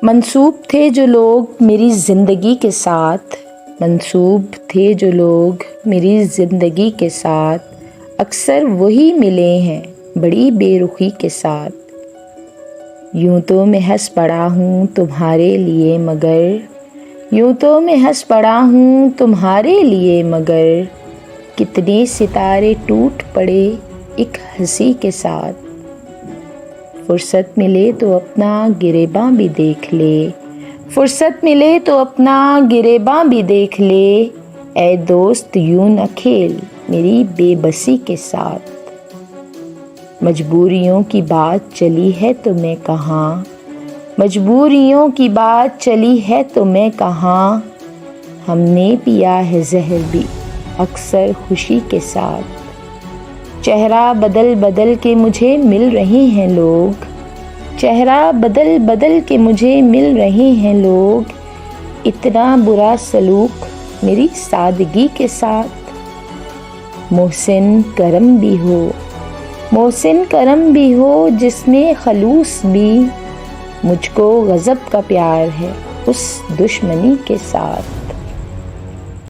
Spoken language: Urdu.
منسوب تھے جو لوگ میری زندگی کے ساتھ، منسوب تھے جو لوگ میری زندگی کے ساتھ، اکثر وہی ملے ہیں بڑی بے رخی کے ساتھ۔ یوں تو میں ہنس پڑا ہوں تمہارے لیے مگر، یوں تو میں ہنس پڑا ہوں تمہارے لیے مگر، کتنے ستارے ٹوٹ پڑے ایک ہنسی کے ساتھ۔ فرصت ملے تو اپنا گریباں بھی دیکھ لے، فرصت ملے تو اپنا گریباں بھی دیکھ لے، اے دوست یوں نہ کھیل میری بے بسی کے ساتھ۔ مجبوریوں کی بات چلی ہے تو میں کہاں، مجبوریوں کی بات چلی ہے تو میں کہاں، ہم نے پیا ہے زہر بھی اکثر خوشی کے ساتھ۔ چہرہ بدل بدل کے مجھے مل رہے ہیں لوگ، چہرہ بدل بدل کے مجھے مل رہے ہیں لوگ، اتنا برا سلوک میری سادگی کے ساتھ۔ محسن کرم بھی ہو، محسن کرم بھی ہو جس میں خلوص بھی، مجھ کو غضب کا پیار ہے اس دشمنی کے ساتھ۔